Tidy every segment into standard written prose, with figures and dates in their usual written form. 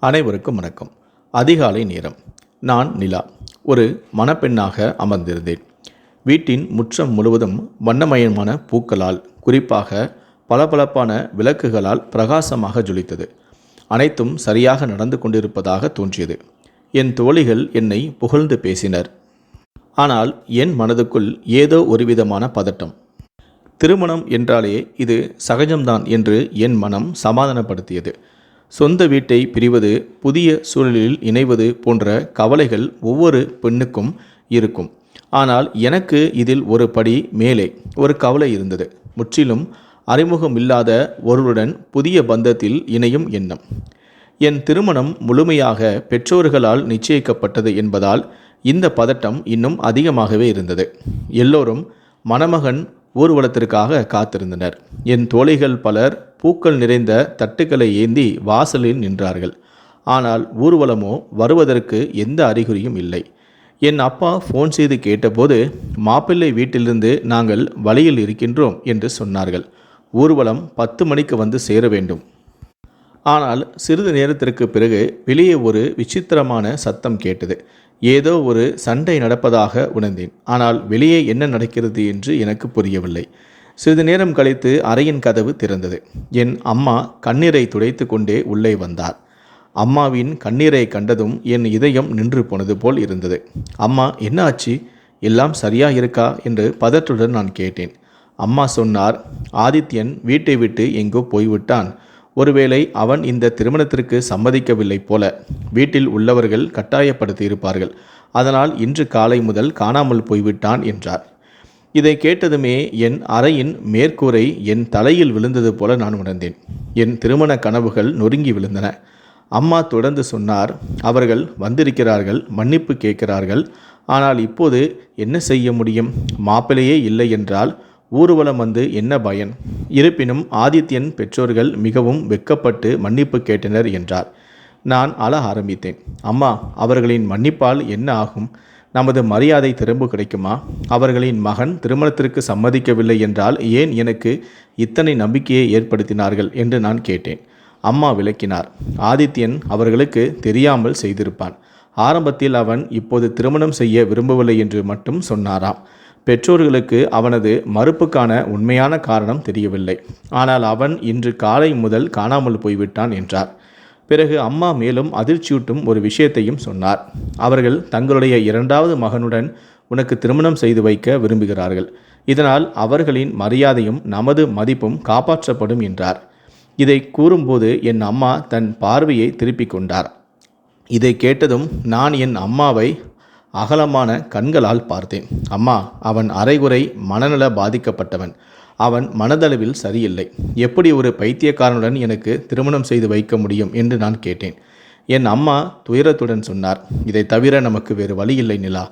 அனைவருக்கும் வணக்கம். அதிகாலை நேரம். நான் நிலா. ஒரு மணப்பெண்ணாக அமர்ந்திருந்தேன். வீட்டின் முற்றம் முழுவதும் வண்ணமயமான பூக்களால், குறிப்பாக பளபளப்பான விளக்குகளால் பிரகாசமாக ஜொலித்தது. அனைத்தும் சரியாக நடந்து கொண்டிருப்பதாக தோன்றியது. என் தோழிகள் என்னை புகழ்ந்து பேசினர். ஆனால் என் மனதுக்குள் ஏதோ ஒருவிதமான பதட்டம். திருமணம் என்றாலே இது சகஜம்தான் என்று என் மனம் சமாதானப்படுத்தியது. சொந்த வீட்டை பிரிவது, புதிய சூழலில் இணைவது போன்ற கவலைகள் ஒவ்வொரு பெண்ணுக்கும் இருக்கும். ஆனால் எனக்கு இதில் ஒரு படி மேலே ஒரு கவலை இருந்தது. முற்றிலும் அறிமுகமில்லாத ஒருவருடன் புதிய பந்தத்தில் இணையும் எண்ணம். என் திருமணம் முழுமையாக பெற்றோர்களால் நிச்சயிக்கப்பட்டது என்பதால் இந்த பதட்டம் இன்னும் அதிகமாகவே இருந்தது. எல்லோரும் மணமகன் ஊர்வலத்திற்காக காத்திருந்தனர். என் தோழிகள் பலர் பூக்கள் நிறைந்த தட்டுக்களை ஏந்தி வாசலில் நின்றார்கள். ஆனால் ஊர்வலமோ வருவதற்கு எந்த அறிகுறியும் இல்லை. என் அப்பா ஃபோன் செய்து கேட்டபோது, மாப்பிள்ளை வீட்டிலிருந்து நாங்கள் வழியில் இருக்கின்றோம் என்று சொன்னார்கள். ஊர்வலம் 10 மணிக்கு வந்து சேர வேண்டும். ஆனால் சிறிது நேரத்திற்கு பிறகு வெளியே ஒரு விசித்திரமான சத்தம் கேட்டது. ஏதோ ஒரு சண்டை நடப்பதாக உணர்ந்தேன். ஆனால் வெளியே என்ன நடக்கிறது என்று எனக்கு புரியவில்லை. சிறிது நேரம் கழித்து அறையின் கதவு திறந்தது. என் அம்மா கண்ணீரை துடைத்து கொண்டே உள்ளே வந்தார். அம்மாவின் கண்ணீரை கண்டதும் என் இதயம் நின்று போனது போல் இருந்தது. அம்மா, என்ன ஆச்சு? எல்லாம் சரியா இருக்கா என்று பதற்றுடன் நான் கேட்டேன். அம்மா சொன்னார், ஆதித்யன் வீட்டை விட்டு எங்கோ போய்விட்டான். ஒருவேளை அவன் இந்த திருமணத்திற்கு சம்மதிக்கவில்லை போல. வீட்டில் உள்ளவர்கள் கட்டாயப்படுத்தி இருப்பார்கள். அதனால் இன்று காலை முதல் காணாமல் போய்விட்டான் என்றார். இதை கேட்டதுமே என் அறையின் மேற்கூரை என் தலையில் விழுந்தது போல நான் உணர்ந்தேன். என் திருமண கனவுகள் நொறுங்கி விழுந்தன. அம்மா தொடர்ந்து சொன்னார், அவர்கள் வந்திருக்கிறார்கள், மன்னிப்பு கேட்கிறார்கள். ஆனால் இப்போது என்ன செய்ய முடியும்? மாப்பிள்ளையே இல்லை என்றால் ஊர்வலம் வந்து என்ன பயன்? இருப்பினும் ஆதித்யன் பெற்றோர்கள் மிகவும் வெட்கப்பட்டு மன்னிப்பு கேட்டனர் என்றார். நான் அழ ஆரம்பித்தேன். அம்மா, அவர்களின் மன்னிப்பால் என்ன ஆகும்? நமது மரியாதை திரும்ப கிடைக்குமா? அவர்களின் மகன் திருமணத்திற்கு சம்மதிக்கவில்லை என்றால் ஏன் எனக்கு இத்தனை நம்பிக்கையை ஏற்படுத்தினார்கள் என்று நான் கேட்டேன். அம்மா விளக்கினார். ஆதித்யன் அவர்களுக்கு தெரியாமல் செய்திருப்பான். ஆரம்பத்தில் அவன் இப்போது திருமணம் செய்ய விரும்பவில்லை என்று மட்டும் சொன்னாராம். பெற்றோர்களுக்கு அவனது மறுப்புக்கான உண்மையான காரணம் தெரியவில்லை. ஆனால் அவன் இன்று காலை முதல் காணாமல் போய்விட்டான் என்றார். பிறகு அம்மா மேலும் அதிர்ச்சியூட்டும் ஒரு விஷயத்தையும் சொன்னார். அவர்கள் தங்களுடைய 2வது மகனுடன் உனக்கு திருமணம் செய்து வைக்க விரும்புகிறார்கள். இதனால் அவர்களின் மரியாதையும் நமது மதிப்பும் காப்பாற்றப்படும் என்றார். இதை கூறும்போது என் அம்மா தன் பார்வையை திருப்பிக் கொண்டார். இதை கேட்டதும் நான் என் அம்மாவை அகலமான கண்களால் பார்த்தேன். அம்மா, அவன் அரைகுறை மனநல பாதிக்கப்பட்டவன். அவன் மனதளவில் சரியில்லை. எப்படி ஒரு பைத்தியக்காரனுடன் எனக்கு திருமணம் செய்து வைக்க முடியும் என்று நான் கேட்டேன். என் அம்மா துயரத்துடன் சொன்னார், இதை தவிர நமக்கு வேறு வழி இல்லை நிலா.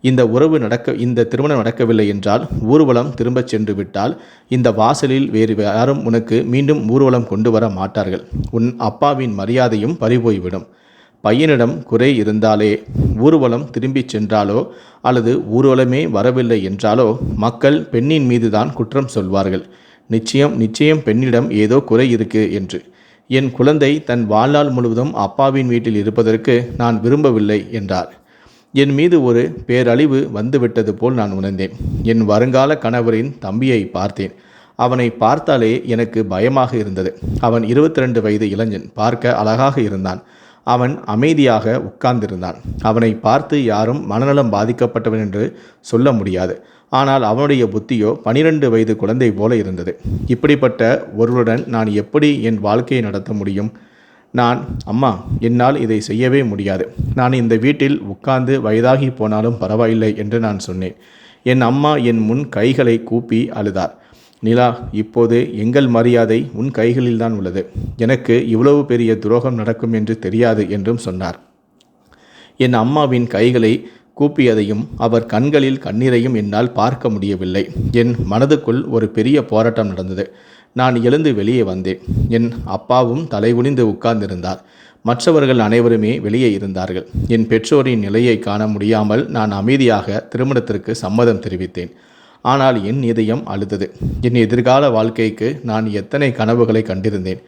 இந்த திருமணம் நடக்கவில்லை என்றால், ஊர்வலம் திரும்பச் சென்று விட்டால், இந்த வாசலில் வேறு யாரும் உனக்கு மீண்டும் ஊர்வலம் கொண்டு வர மாட்டார்கள். உன் அப்பாவின் மரியாதையும் பறிபோய்விடும். பையனிடம் குறை இருந்தாலே, ஊர்வலம் திரும்பிச் சென்றாலோ அல்லது ஊர்வலமே வரவில்லை என்றாலோ மக்கள் பெண்ணின் மீதுதான் குற்றம் சொல்வார்கள். நிச்சயம் பெண்ணிடம் ஏதோ குறை இருக்கு என்று. என் குழந்தை தன் வாழ்நாள் முழுவதும் அப்பாவின் வீட்டில் இருப்பதற்கு நான் விரும்பவில்லை என்றார். என் மீது ஒரு பேரழிவு வந்துவிட்டது போல் நான் உணர்ந்தேன். என் வருங்கால கணவரின் தம்பியை பார்த்தேன். அவனை பார்த்தாலே எனக்கு பயமாக இருந்தது. அவன் 22 வயது இளைஞன். பார்க்க அழகாக இருந்தான். அவன் அமைதியாக உட்கார்ந்திருந்தான். அவனை பார்த்து யாரும் மனநலம் பாதிக்கப்பட்டவன் என்று சொல்ல முடியாது. ஆனால் அவனுடைய புத்தியோ 12 வயது குழந்தை போல இருந்தது. இப்படிப்பட்ட ஒருவருடன் நான் எப்படி என் வாழ்க்கையை நடத்த முடியும்? அம்மா, என்னால் இதை செய்யவே முடியாது. நான் இந்த வீட்டில் உட்கார்ந்து வயதாகி போனாலும் பரவாயில்லை என்று நான் சொன்னேன். என் அம்மா என் முன் கைகளை கூப்பி அழுதார். நிலா, இப்போது எங்கள் மரியாதை உன் கைகளில்தான் உள்ளது. எனக்கு இவ்வளவு பெரிய துரோகம் நடக்கும் என்று தெரியாது என்றும் சொன்னார். என் அம்மாவின் கைகளை கூப்பியதையும் அவர் கண்களில் கண்ணீரையும் என்னால் பார்க்க முடியவில்லை. என் மனதுக்குள் ஒரு பெரிய போராட்டம் நடந்தது. நான் எழுந்து வெளியே வந்தேன். என் அப்பாவும் தலைகுனிந்து உட்கார்ந்திருந்தார். மற்றவர்கள் அனைவருமே வெளியே இருந்தார்கள். என் பெற்றோரின் நிலையை காண முடியாமல் நான் அமைதியாக திருமணத்திற்கு சம்மதம் தெரிவித்தேன். ஆனால் என் இதயம் அழுதது. என் எதிர்கால வாழ்க்கைக்கு நான் எத்தனை கனவுகளை கண்டிருந்தேன்.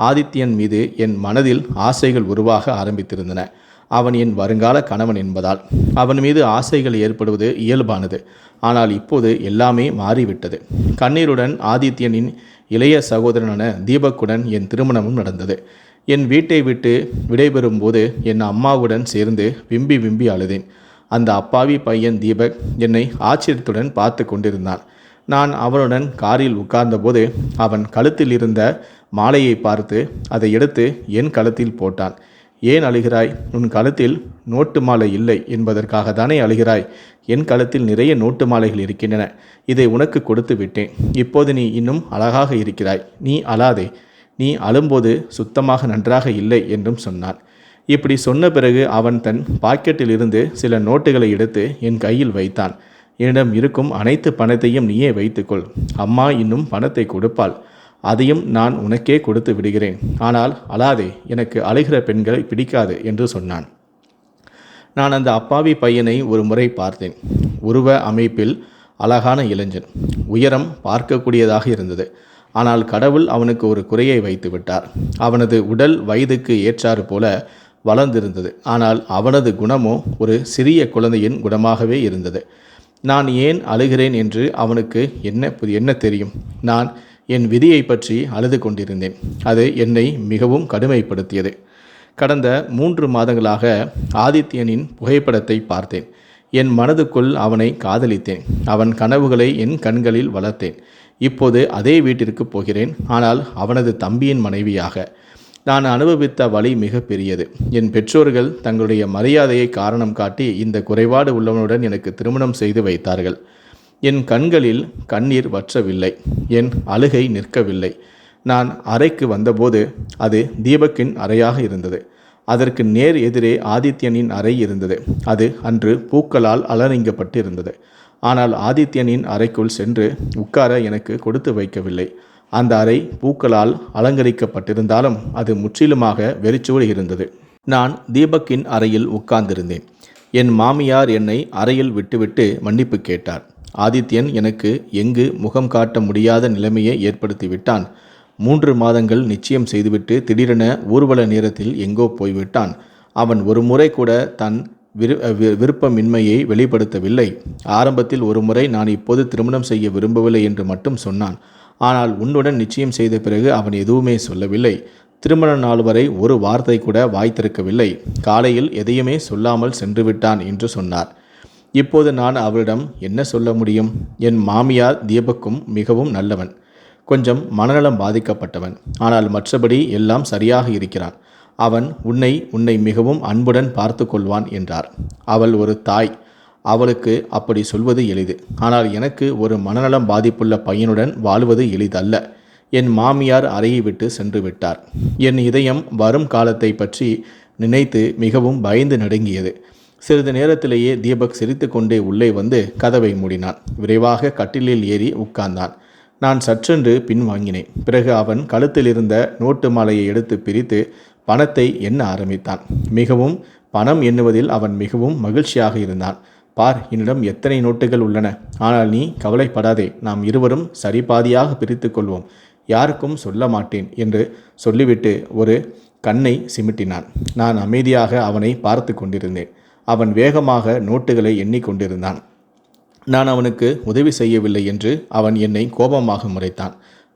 ஆதித்யன் மீது என் மனதில் ஆசைகள் உருவாக ஆரம்பித்திருந்தன. அவன் என் வருங்கால கணவன் என்பதால் அவன் மீது ஆசைகள் ஏற்படுவது இயல்பானது. ஆனால் இப்போது எல்லாமே மாறிவிட்டது. கண்ணீருடன் ஆதித்யனின் இளைய சகோதரனான தீபக்குடன் என் திருமணமும் நடந்தது. என் வீட்டை விட்டு விடைபெறும் போது என் அம்மாவுடன் சேர்ந்து விம்பி விம்பி அழுதேன். அந்த அப்பாவி பையன் தீபக் என்னை ஆச்சரியத்துடன் பார்த்து கொண்டிருந்தான். நான் அவனுடன் காரில் உட்கார்ந்தபோது அவன் கழுத்தில் இருந்த மாலையை பார்த்து அதை எடுத்து என் கழுத்தில் போட்டான். ஏன் அழுகிறாய்? உன் கழுத்தில் நோட்டு மாலை இல்லை என்பதற்காக தானே அழுகிறாய்? என் கழுத்தில் நிறைய நோட்டு மாலைகள் இருக்கின்றன. இதை உனக்கு கொடுத்து விட்டேன். இப்போது நீ இன்னும் அழகாக இருக்கிறாய். நீ அழாதே. நீ அழும்போது சுத்தமாக நன்றாக இல்லை என்றும் சொன்னான். இப்படி சொன்ன பிறகு அவன் தன் பாக்கெட்டில் இருந்து சில நோட்டுகளை எடுத்து என் கையில் வைத்தான். என்னிடம் இருக்கும் அனைத்து பணத்தையும் நீயே வைத்துக்கொள். அம்மா இன்னும் பணத்தை கொடுப்பாள். அதையும் நான் உனக்கே கொடுத்து விடுகிறேன். ஆனால் அழாதே, எனக்கு அழுகிற பெண்களை பிடிக்காது என்று சொன்னான். நான் அந்த அப்பாவி பையனை ஒரு முறை பார்த்தேன். உருவ அமைப்பில் அழகான இளைஞன். உயரம் பார்க்கக்கூடியதாக இருந்தது. ஆனால் கடவுள் அவனுக்கு ஒரு குறையை வைத்து விட்டார். அவனது உடல் வயதுக்கு ஏற்றாறு போல வளர்ந்திருந்தது. ஆனால் அவனது குணமோ ஒரு சிறிய குழந்தையின் குணமாகவே இருந்தது. நான் ஏன் அழுகிறேன் என்று அவனுக்கு என்ன தெரியும்? நான் என் விதியை பற்றி அழுது கொண்டிருந்தேன். அது என்னை மிகவும் கடுமைப்படுத்தியது. கடந்த 3 மாதங்களாக ஆதித்யனின் புகைப்படத்தை பார்த்தேன். என் மனதுக்குள் அவனை காதலித்தேன். அவன் கனவுகளை என் கண்களில் வளர்த்தேன். இப்போது அதே வீட்டிற்கு போகிறேன். ஆனால் அவனது தம்பியின் மனைவியாக. நான் அனுபவித்த வலி மிக பெரியது. என் பெற்றோர்கள் தங்களுடைய மரியாதையை காரணம் காட்டி இந்த குறைபாடு உள்ளவனுடன் எனக்கு திருமணம் செய்து வைத்தார்கள். என் கண்களில் கண்ணீர் வற்றவில்லை. என் அழுகை நிற்கவில்லை. நான் அறைக்கு வந்தபோது அது தீபக்கின் அறையாக இருந்தது. அதற்கு நேர் எதிரே ஆதித்யனின் அறை இருந்தது. அது அன்று பூக்களால் அலங்கரிக்கப்பட்டு இருந்தது. ஆனால் ஆதித்யனின் அறைக்குள் சென்று உட்கார எனக்கு கொடுத்து வைக்கவில்லை. அந்த அறை பூக்களால் அலங்கரிக்கப்பட்டிருந்தாலும் அது முற்றிலுமாக வெறிச்சோடி இருந்தது. நான் தீபக்கின் அறையில் உட்கார்ந்திருந்தேன். என் மாமியார் என்னை அறையில் விட்டுவிட்டு மன்னிப்பு கேட்டார். ஆதித்யன் எனக்கு எங்கு முகம் காட்ட முடியாத நிலைமையை ஏற்படுத்திவிட்டான். 3 மாதங்கள் நிச்சயம் செய்துவிட்டு திடீரென ஊர்வல நேரத்தில் எங்கோ போய்விட்டான். அவன் ஒரு முறை கூட தன் விருப்பமின்மையை வெளிப்படுத்தவில்லை. ஆரம்பத்தில் ஒரு முறை நான் இப்போது திருமணம் செய்ய விரும்பவில்லை என்று மட்டும் சொன்னான். ஆனால் உன்னுடன் நிச்சயம் செய்த பிறகு அவன் எதுவுமே சொல்லவில்லை. திருமண நாள் வரை ஒரு வார்த்தை கூட வாய் திறக்கவில்லை. காலையில் எதையுமே சொல்லாமல் சென்று விட்டான் என்று சொன்னார். இப்போது நான் அவளிடம் என்ன சொல்ல முடியும்? என் மாமியார் தீபக்கும் மிகவும் நல்லவன். கொஞ்சம் மனநலம் பாதிக்கப்பட்டவன். ஆனால் மற்றபடி எல்லாம் சரியாக இருக்கிறான். அவன் உன்னை மிகவும் அன்புடன் பார்த்து கொள்வான் என்றார். அவள் ஒரு தாய். அவளுக்கு அப்படி சொல்வது எளிது. ஆனால் எனக்கு ஒரு மனநலம் பாதிப்புள்ள பையனுடன் வாழ்வது எளிதல்ல. என் மாமியார் அறையை விட்டு சென்று விட்டார். என் இதயம் வரும் காலத்தை பற்றி நினைத்து மிகவும் பயந்து நடுங்கியது. சிறிது நேரத்திலேயே தீபக் சிரித்து கொண்டே உள்ளே வந்து கதவை மூடினான். விரைவாக கட்டிலில் ஏறி உட்கார்ந்தான். நான் சற்றென்று பின்வாங்கினேன். பிறகு அவன் கழுத்தில் இருந்த நோட்டு மாலையை எடுத்து பிரித்து பணத்தை எண்ண ஆரம்பித்தான். மிகவும் பணம் எண்ணுவதில் அவன் மிகவும் மகிழ்ச்சியாக இருந்தான். பார், என்னிடம் எத்தனை நோட்டுகள் உள்ளன. ஆனால் நீ கவலைப்படாதே. நாம் இருவரும் சரிபாதியாக பிரித்து கொள்வோம். யாருக்கும் சொல்ல மாட்டேன் என்று சொல்லிவிட்டு ஒரு கண்ணை சிமிட்டினான். நான் அமைதியாக அவனை பார்த்து கொண்டிருந்தேன். அவன் வேகமாக நோட்டுகளை எண்ணிக்கொண்டிருந்தான். நான் அவனுக்கு உதவி செய்யவில்லை என்று அவன் என்னை கோபமாக முறைத்தான்.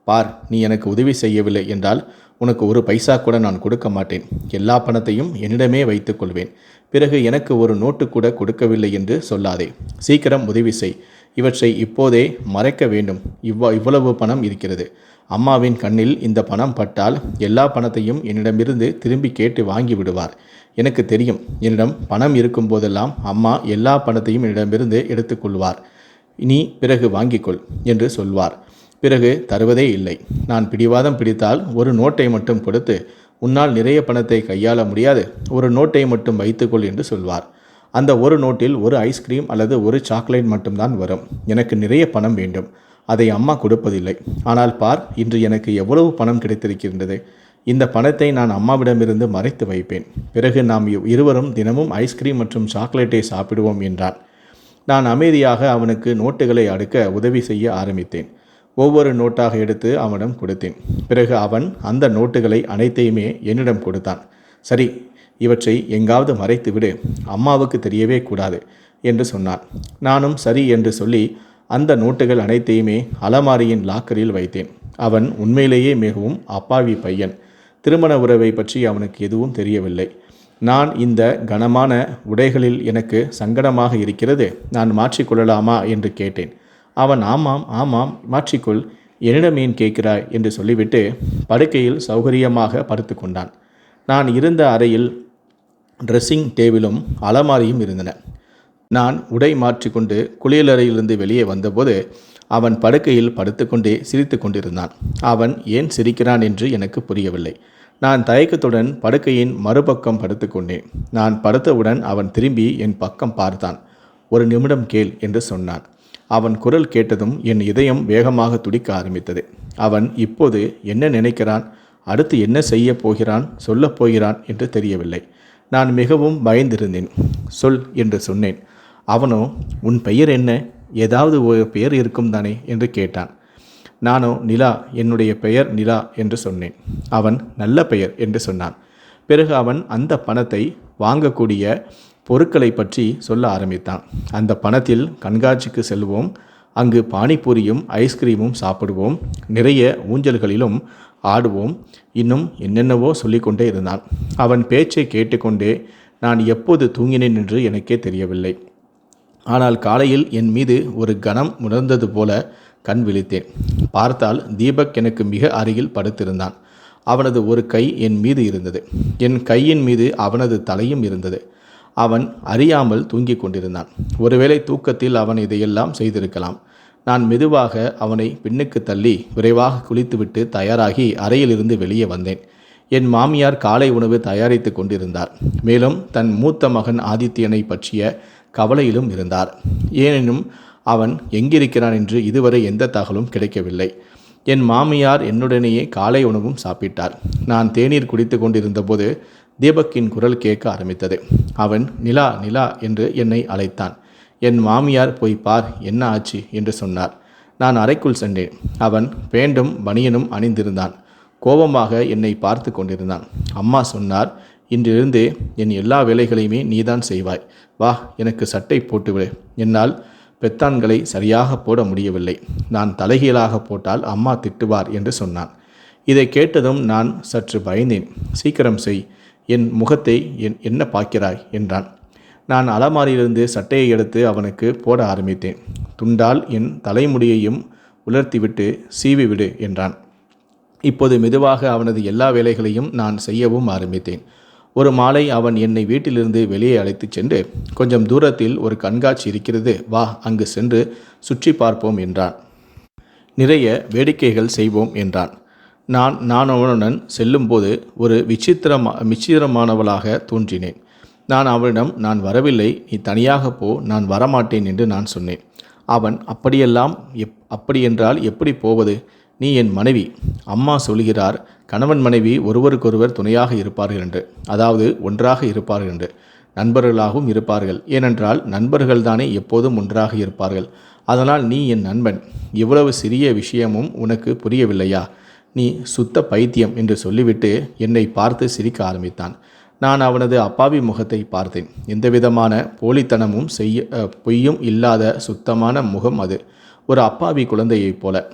பார், நீ எனக்கு உதவி செய்யவில்லை என்றால் உனக்கு ஒரு பைசா கூட நான் கொடுக்க மாட்டேன். எல்லா பணத்தையும் என்னிடமே வைத்துக் கொள்வேன். பிறகு எனக்கு ஒரு நோட்டு கூட கொடுக்கவில்லை என்று சொல்லாதே. சீக்கிரம் உதவி செய். இவற்றை இப்போதே மறைக்க வேண்டும். இவ்வளவு பணம் இருக்கிறது. அம்மாவின் கண்ணில் இந்த பணம் பட்டால் எல்லா பணத்தையும் என்னிடமிருந்து திரும்பி கேட்டு வாங்கி விடுவார். எனக்கு தெரியும். என்னிடம் பணம் இருக்கும் போதெல்லாம் அம்மா எல்லா பணத்தையும் என்னிடமிருந்து எடுத்துக்கொள்வார். நீ பிறகு வாங்கிக்கொள் என்று சொல்வார். பிறகு தருவதே இல்லை. நான் பிடிவாதம் பிடித்தால் ஒரு நோட்டை மட்டும் கொடுத்து, உன்னால் நிறைய பணத்தை கையாள முடியாது, ஒரு நோட்டை மட்டும் வைத்துக்கொள் என்று சொல்வார். அந்த ஒரு நோட்டில் ஒரு ஐஸ்கிரீம் அல்லது ஒரு சாக்லேட் மட்டும்தான் வரும். எனக்கு நிறைய பணம் வேண்டும். அதை அம்மா கொடுப்பதில்லை. ஆனால் பார், இன்று எனக்கு எவ்வளவு பணம் கிடைத்திருக்கின்றது. இந்த பணத்தை நான் அம்மாவிடமிருந்து மறைத்து வைப்பேன். பிறகு நாம் இருவரும் தினமும் ஐஸ்கிரீம் மற்றும் சாக்லேட்டை சாப்பிடுவோம் என்றான். நான் அமைதியாக அவனுக்கு நோட்டுகளை அடுக்க உதவி செய்ய ஆரம்பித்தேன். ஒவ்வொரு நோட்டாக எடுத்து அவனிடம் கொடுத்தேன். பிறகு அவன் அந்த நோட்டுகளை அனைத்தையுமே என்னிடம் கொடுத்தான். சரி, இவற்றை எங்காவது மறைத்து விடு, அம்மாவுக்கு தெரியவே கூடாது என்று சொன்னான். நானும் சரி என்று சொல்லி அந்த நோட்டுகள் அனைத்தையுமே அலமாரியின் லாக்கரில் வைத்தேன். அவன் உண்மையிலேயே மிகவும் அப்பாவி பையன். திருமண உறவை பற்றி அவனுக்கு எதுவும் தெரியவில்லை. நான் இந்த கனமான உடைகளில் எனக்கு சங்கடமாக இருக்கிறது, நான் மாற்றிக்கொள்ளலாமா என்று கேட்டேன். அவன் ஆமாம் ஆமாம் மாற்றிக்கொள், என்னிடம் ஏன் கேட்கிறாய் என்று சொல்லிவிட்டு படுக்கையில் சௌகரியமாக படுத்து கொண்டான். நான் இருந்த அறையில் ட்ரெஸ்ஸிங் டேபிளும் அலமாரியும் இருந்தன. நான் உடை மாற்றிக்கொண்டு குளியலறையிலிருந்து வெளியே வந்தபோது அவன் படுக்கையில் படுத்துக்கொண்டே சிரித்து கொண்டிருந்தான். அவன் ஏன் சிரிக்கிறான் என்று எனக்கு புரியவில்லை. நான் தயக்கத்துடன் படுக்கையின் மறுபக்கம் படுத்துக்கொண்டேன். நான் படுத்தவுடன் அவன் திரும்பி என் பக்கம் பார்த்தான். ஒரு நிமிடம் கேள் என்று சொன்னான். அவன் குரல் கேட்டதும் என் இதயம் வேகமாக துடிக்க ஆரம்பித்தது. அவன் இப்போது என்ன நினைக்கிறான், அடுத்து என்ன செய்ய போகிறான், சொல்லப் போகிறான் என்று தெரியவில்லை. நான் மிகவும் பயந்திருந்தேன். சொல் என்று சொன்னேன். அவனோ, உன் பெயர் என்ன, ஏதாவது ஒரு பெயர் இருக்கும் தானே என்று கேட்டான். நானோ நிலா, என்னுடைய பெயர் நிலா என்று சொன்னேன். அவன் நல்ல பெயர் என்று சொன்னான். பிறகு அவன் அந்த பணத்தை வாங்கக்கூடிய பொருட்களை பற்றி சொல்ல ஆரம்பித்தான். அந்த பணத்தில் கண்காட்சிக்கு செல்வோம், அங்கு பானிபூரியும் ஐஸ்கிரீமும் சாப்பிடுவோம், நிறைய ஊஞ்சல்களிலும் ஆடுவோம், இன்னும் என்னென்னவோ சொல்லிக்கொண்டே இருந்தான். அவன் பேச்சை கேட்டுக்கொண்டே நான் எப்போது தூங்கினேன் என்று எனக்கே தெரியவில்லை. ஆனால் காலையில் என் மீது ஒரு கணம் உணர்ந்தது போல கண் விழித்தேன். பார்த்தால் தீபக் எனக்கு மிக அருகில் படுத்திருந்தான். அவனது ஒரு கை என் மீது இருந்தது, என் கையின் மீது அவனது தலையும் இருந்தது. அவன் அறியாமல் தூங்கிக் கொண்டிருந்தான். ஒருவேளை தூக்கத்தில் அவன் இதையெல்லாம் செய்திருக்கலாம். நான் மெதுவாக அவனை பின்னுக்கு தள்ளி விரைவாக குளித்துவிட்டு தயாராகி அறையிலிருந்து வெளியே வந்தேன். என் மாமியார் காலை உணவு தயாரித்து கொண்டிருந்தார். மேலும் தன் மூத்த மகன் ஆதித்யனை பற்றிய கவலையிலும் இருந்தார். ஏனெனும் அவன் எங்கிருக்கிறான் என்று இதுவரை எந்த தகவலும் கிடைக்கவில்லை. என் மாமியார் என்னுடனேயே காலை உணவும் சாப்பிட்டார். நான் தேநீர் குடித்து கொண்டிருந்தபோது தீபக்கின் குரல் கேட்க ஆரம்பித்தது. அவன் நிலா நிலா என்று என்னை அழைத்தான். என் மாமியார் போய் பார், என்ன ஆச்சு என்று சொன்னார். நான் அறைக்குள் சென்றேன். அவன் பேண்டும் பனியனும் அணிந்திருந்தான். கோபமாக என்னை பார்த்து கொண்டிருந்தான். அம்மா சொன்னார், இன்றிலிருந்து என் எல்லா வேலைகளையுமே நீதான் செய்வாய், வா எனக்கு சட்டை போட்டுவிடு. என்னால் பெத்தான்களை சரியாக போட முடியவில்லை. நான் தலைகீழாக போட்டால் அம்மா திட்டுவார் என்று சொன்னான். இதை கேட்டதும் நான் சற்று பயந்தேன். சீக்கிரம் செய், என் முகத்தை என்ன பார்க்கிறாய் என்றான். நான் அலமாரியிலிருந்து சட்டையை எடுத்து அவனுக்கு போட ஆரம்பித்தேன். துண்டால் என் தலைமுடியையும் உலர்த்திவிட்டு சீவிவிடு என்றான். இப்போது மெதுவாக அவனது எல்லா வேலைகளையும் நான் செய்யவும் ஆரம்பித்தேன். ஒரு மாலை அவன் என்னை வீட்டிலிருந்து வெளியே அழைத்துச் சென்று, கொஞ்சம் தூரத்தில் ஒரு கண்காட்சி இருக்கிறது, வா அங்கு சென்று சுற்றி பார்ப்போம் என்றான். நிறைய வேடிக்கைகள் செய்வோம் என்றான். நான் அவனுடன் செல்லும்போது ஒரு விசித்திரமானவளாக தோன்றினேன். நான் அவனிடம், நான் வரவில்லை, நீ தனியாக போ, நான் வரமாட்டேன் என்று நான் சொன்னேன். அவன், அப்படியென்றால் எப்படி போவது, நீ என் மனைவி, அம்மா சொல்கிறார் கணவன் மனைவி ஒருவருக்கொருவர் துணையாக இருப்பார்கள் என்று, அதாவது ஒன்றாக இருப்பார்கள் என்று. நண்பர்களாகவும் இருப்பார்கள், ஏனென்றால் நண்பர்கள்தானே எப்போதும் ஒன்றாக இருப்பார்கள். அதனால் நீ என் நண்பன், இவ்வளவு சிறிய விஷயமும் உனக்கு புரியவில்லையா, நீ சுத்த பைத்தியம் என்று சொல்லிவிட்டு என்னை பார்த்து சிரிக்க ஆரம்பித்தான். நான் அவனது அப்பாவி முகத்தை பார்த்தேன். எந்தவிதமான போலித்தனமும் பொய்யும் இல்லாத சுத்தமான முகம் அது, ஒரு அப்பாவி குழந்தையைப் போல.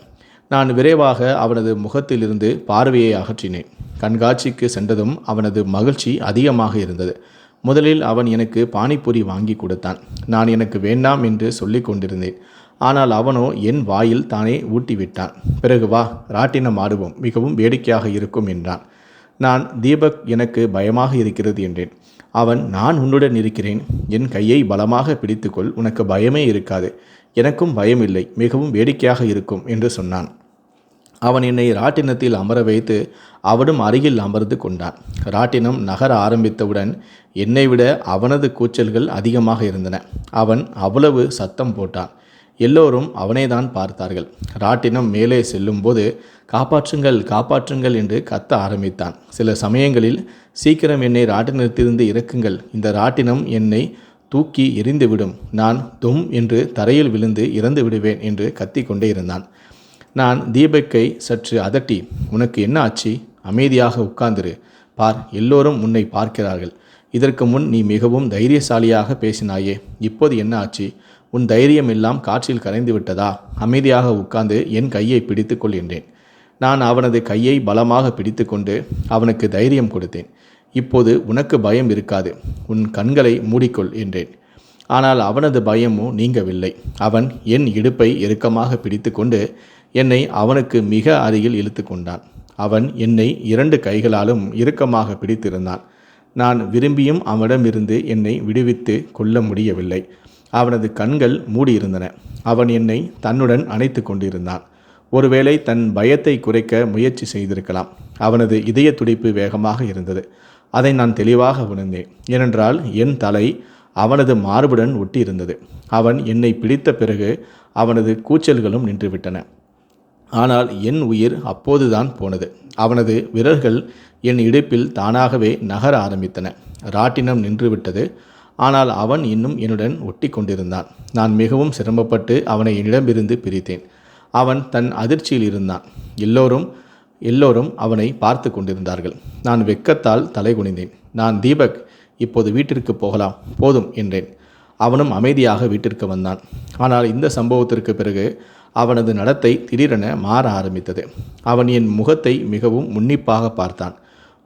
நான் விரைவாக அவனது முகத்திலிருந்து பார்வையை அகற்றினேன். கண்காட்சிக்கு சென்றதும் அவனது மகிழ்ச்சி அதிகமாக இருந்தது. முதலில் அவன் எனக்கு பானிபூரி வாங்கி கொடுத்தான். நான் எனக்கு வேண்டாம் என்று சொல்லி கொண்டிருந்தேன். ஆனால் அவனோ என் வாயில் தானே ஊட்டிவிட்டான். பிறகு வா ராட்டினம் ஆடுவோம், மிகவும் வேடிக்கையாக இருக்கும் என்றான். நான், தீபக் எனக்கு பயமாக இருக்கிறது என்றேன். அவன், நான் உன்னுடன் இருக்கிறேன், என் கையை பலமாக பிடித்துக்கொள், உனக்கு பயமே இருக்காது, எனக்கும் பயமில்லை, மிகவும் வேடிக்கையாக இருக்கும் என்று சொன்னான். அவன் என்னை ராட்டினத்தில் அமர வைத்து அவனும் அருகில் அமர்ந்து கொண்டான். ராட்டினம் நகர ஆரம்பித்தவுடன் என்னை விட அவனது கூச்சல்கள் அதிகமாக இருந்தன. அவன் அவ்வளவு சத்தம் போட்டான். எல்லோரும் அவனைதான் பார்த்தார்கள். ராட்டினம் மேலே செல்லும்போது காப்பாற்றுங்கள் காப்பாற்றுங்கள் என்று கத்த ஆரம்பித்தான். சில சமயங்களில், சீக்கிரம் என்னை ராட்டினத்திலிருந்து இறக்குங்கள், இந்த ராட்டினம் என்னை தூக்கி எறிந்துவிடும், நான் தும் என்று தரையில் விழுந்து இறந்து விடுவேன் என்று கத்திக்கொண்டே இருந்தான். நான் தீபக்கை சற்று அதட்டி, உனக்கு என்ன ஆச்சு? அமைதியாக உட்கார்ந்திரு. பார், எல்லோரும் உன்னை பார்க்கிறார்கள். இதற்கு முன் நீ மிகவும் தைரியசாலியாக பேசினாயே, இப்போது என்ன ஆச்சு? உன் தைரியம் எல்லாம் காற்றில் கரைந்து விட்டதா? அமைதியாக உட்கார்ந்து என் கையை பிடித்து கொள் என்றேன். நான் அவனது கையை பலமாக பிடித்து கொண்டு அவனுக்கு தைரியம் கொடுத்தேன். இப்போது உனக்கு பயம் இருக்காது, உன் கண்களை மூடிக்கொள் என்றேன். ஆனால் அவனது பயமோ நீங்கவில்லை. அவன் என் இடுப்பை இறுக்கமாக பிடித்து கொண்டு என்னை அவனுக்கு மிக அருகில் இழுத்து கொண்டான். அவன் என்னை 2 கைகளாலும் இறுக்கமாக பிடித்திருந்தான். நான் விரும்பியும் அவனிடமிருந்து என்னை விடுவித்து கொள்ள முடியவில்லை. அவனது கண்கள் மூடியிருந்தன. அவன் என்னை தன்னுடன் அணைத்து கொண்டிருந்தான். ஒருவேளை தன் பயத்தை குறைக்க முயற்சி செய்திருக்கலாம். அவனது இதய துடிப்பு வேகமாக இருந்தது. அதை நான் தெளிவாக உணர்ந்தேன். ஏனென்றால் என் தலை அவனது மார்புடன் ஒட்டி இருந்தது. அவன் என்னை பிடித்த பிறகு அவனது கூச்சல்களும் நின்றுவிட்டன. ஆனால் என் உயிர் அப்போதுதான் போனது. அவனது விரல்கள் என் இடுப்பில் தானாகவே நகர ஆரம்பித்தன. ராட்டினம் நின்றுவிட்டது. ஆனால் அவன் இன்னும் என்னுடன் ஒட்டி கொண்டிருந்தான். நான் மிகவும் சிரமப்பட்டு அவனை என்னிடமிருந்து பிரித்தேன். அவன் தன் அதிர்ச்சியில் இருந்தான். எல்லோரும் அவனை பார்த்து கொண்டிருந்தார்கள். நான் வெட்கத்தால் தலை குனிந்தேன். நான், தீபக், இப்போது வீட்டிற்கு போகலாம், போதும் என்றேன். அவனும் அமைதியாக வீட்டிற்கு வந்தான். ஆனால் இந்த சம்பவத்திற்கு பிறகு அவனது நடத்தை திடீரென மாற ஆரம்பித்தது. அவன் என் முகத்தை மிகவும் உன்னிப்பாக பார்த்தான்.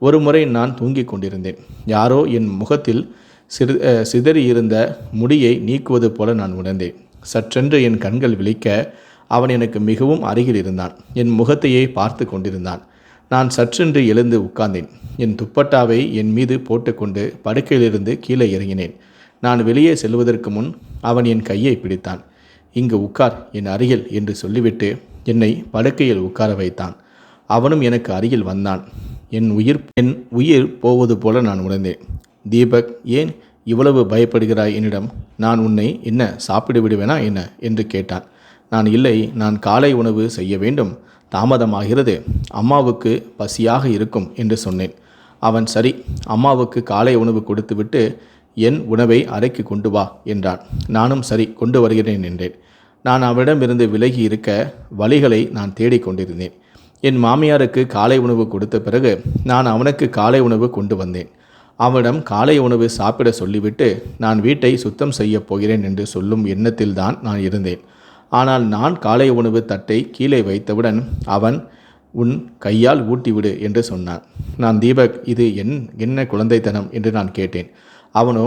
ஒரு முறை நான் தூங்கிக் கொண்டிருந்தேன். யாரோ என் முகத்தில் சிதறியிருந்த முடியை நீக்குவது போல நான் உணர்ந்தேன். சற்றென்று என் கண்கள் விழிக்க அவன் எனக்கு மிகவும் அருகில் இருந்தான். என் முகத்தையே பார்த்து கொண்டிருந்தான். நான் சற்றென்று எழுந்து உட்கார்ந்தேன். என் துப்பட்டாவை என் மீது போட்டுக்கொண்டு படுக்கையிலிருந்து கீழே இறங்கினேன். நான் வெளியே செல்வதற்கு முன் அவன் என் கையை பிடித்தான். இங்கு உட்கார், என் அருகில் என்று சொல்லிவிட்டு என்னை படுக்கையில் உட்கார வைத்தான். அவனும் எனக்கு அருகில் வந்தான். என் உயிர் போவது போல நான் உணர்ந்தேன். தீபக், ஏன் இவ்வளவு பயப்படுகிறாய் என்னிடம்? நான் உன்னை என்ன சாப்பிடு விடுவேனா என்ன என்று கேட்டான். நான், இல்லை, நான் காலை உணவு செய்ய வேண்டும், தாமதமாகிறது, அம்மாவுக்கு பசியாக இருக்கும் என்று சொன்னேன். அவன், சரி, அம்மாவுக்கு காலை உணவு கொடுத்துவிட்டு என் உணவை அறைக்கு கொண்டு வா என்றான். நானும் சரி, கொண்டு வருகிறேன் என்றேன். நான் அவனிடமிருந்து விலகி இருக்க வழிகளை நான் தேடிக்கொண்டிருந்தேன். என் மாமியாருக்கு காலை உணவு கொடுத்த பிறகு நான் அவனுக்கு காலை உணவு கொண்டு வந்தேன். அவனிடம் காலை உணவு சாப்பிட சொல்லிவிட்டு நான் வீட்டை சுத்தம் செய்ய போகிறேன் என்று சொல்லும் எண்ணத்தில்தான் நான் இருந்தேன். ஆனால் நான் காலை உணவு தட்டை கீழே வைத்தவுடன் அவன், உன் கையால் ஊட்டிவிடு என்று சொன்னான். நான், தீபக், இது என்ன குழந்தைத்தனம் என்று நான் கேட்டேன். அவனோ,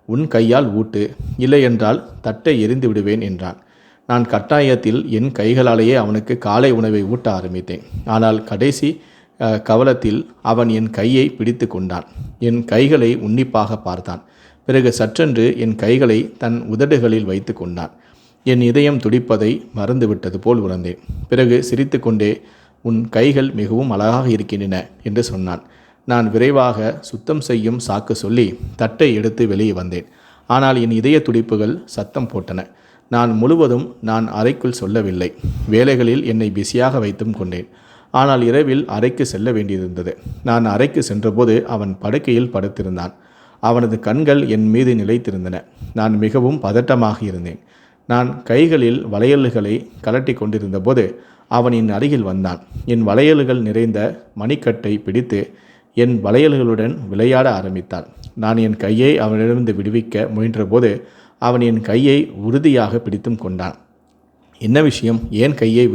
உன் கையால் ஊட்டு, இல்லையென்றால் தட்டை எரிந்து விடுவேன் என்றான். நான் கட்டாயத்தில் என் கைகளாலேயே அவனுக்கு காலை உணவை ஊட்ட ஆரம்பித்தேன். ஆனால் கடைசி கவலத்தில் அவன் என் கையை பிடித்து கொண்டான். என் கைகளை உன்னிப்பாக பார்த்தான். பிறகு சற்றென்று என் கைகளை தன் உதடுகளில் வைத்து கொண்டான். என் இதயம் துடிப்பதை மறந்துவிட்டது போல் உணர்ந்தேன். பிறகு சிரித்து கொண்டே, உன் கைகள் மிகவும் அழகாக இருக்கின்றன என்று சொன்னான். நான் விரைவாக சுத்தம் செய்யும் சாக்கு சொல்லி தட்டை எடுத்து வெளியே வந்தேன். ஆனால் என் இதய துடிப்புகள் சத்தம் போட்டன. நான் அறைக்குள் சொல்லவில்லை. வேலைகளில் என்னை பிஸியாக வைத்தும் கொண்டேன். ஆனால் இரவில் அறைக்கு செல்ல வேண்டியிருந்தது. நான் அறைக்கு சென்றபோது அவன் படுக்கையில் படுத்திருந்தான். அவனது கண்கள் என் மீது நிலைத்திருந்தன. நான் மிகவும் பதட்டமாக இருந்தேன். நான் கைகளில் வளையல்களை கலட்டி கொண்டிருந்த போது அவன் என் அருகில் வந்தான். என் வளையல்கள் நிறைந்த மணிக்கட்டை பிடித்து என் வளையல்களுடன் விளையாட ஆரம்பித்தான். நான் என் கையை அவனிடமிருந்து விடுவிக்க முயன்றபோது அவன் என் கையை உறுதியாக பிடித்தும் கொண்டான். என்ன விஷயம், ஏன் கையை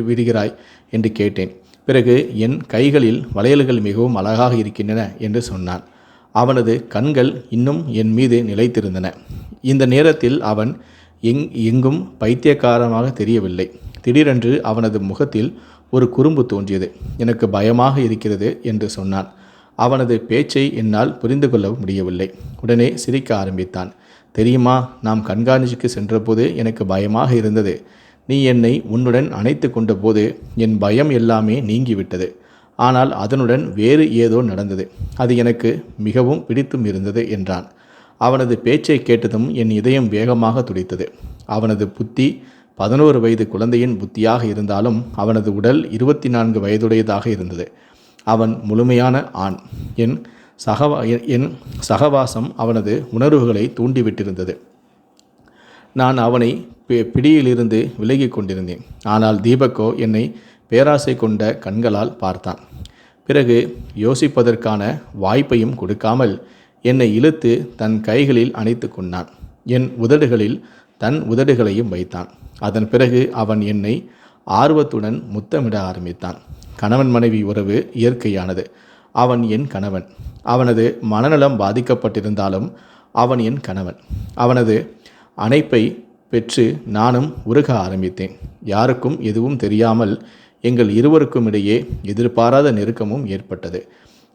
விடுகிறாய் என்று கேட்டேன். பிறகு என் கைகளில் வளையல்கள் மிகவும் அழகாக இருக்கின்றன என்று சொன்னான். அவனது கண்கள் இன்னும் என் மீது நிலைத்திருந்தன. இந்த நேரத்தில் அவன் எங்கும் பைத்தியக்காரமாக தெரியவில்லை. திடீரென்று அவனது முகத்தில் ஒரு குறும்பு தோன்றியது. எனக்கு பயமாக இருக்கிறது என்று சொன்னான். அவனது பேச்சை என்னால் புரிந்து கொள்ள முடியவில்லை. உடனே சிரிக்க ஆரம்பித்தான். தெரியுமா, நாம் கண்காட்சிக்கு சென்றபோது எனக்கு பயமாக இருந்தது. நீ என்னை உன்னுடன் அணைத்து கொண்ட போது என் பயம் எல்லாமே நீங்கிவிட்டது. ஆனால் அதனுடன் வேறு ஏதோ நடந்தது. அது எனக்கு மிகவும் பிடித்தும் இருந்தது என்றான். அவனது பேச்சை கேட்டதும் என் இதயம் வேகமாக துடித்தது. அவனது புத்தி 11 வயது குழந்தையின் புத்தியாக இருந்தாலும் அவனது உடல் 24 வயதுடையதாக இருந்தது. அவன் முழுமையான ஆண். என் சகவாசம் அவனது உணர்வுகளை தூண்டிவிட்டிருந்தது. நான் அவனை பிடியிலிருந்து விலகி கொண்டிருந்தேன். ஆனால் தீபக்கோ என்னை பேராசை கொண்ட கண்களால் பார்த்தான். பிறகு யோசிப்பதற்கான வாய்ப்பையும் கொடுக்காமல் என்னை இழுத்து தன் கைகளில் அணைத்து கொண்டான். என் உதடுகளில் தன் உதடுகளையும் வைத்தான். அதன் பிறகு அவன் என்னை ஆர்வத்துடன் முத்தமிட ஆரம்பித்தான். கணவன் மனைவி உறவு இயற்கையானது. அவன் என் கணவன். அவனது மனநலம் பாதிக்கப்பட்டிருந்தாலும் அவன் என் கணவன். அவனது அணைப்பை பெற்று நானும் உருக ஆரம்பித்தேன். யாருக்கும் எதுவும் தெரியாமல் எங்கள் இருவருக்கும் இடையே எதிர்பாராத நெருக்கமும் ஏற்பட்டது.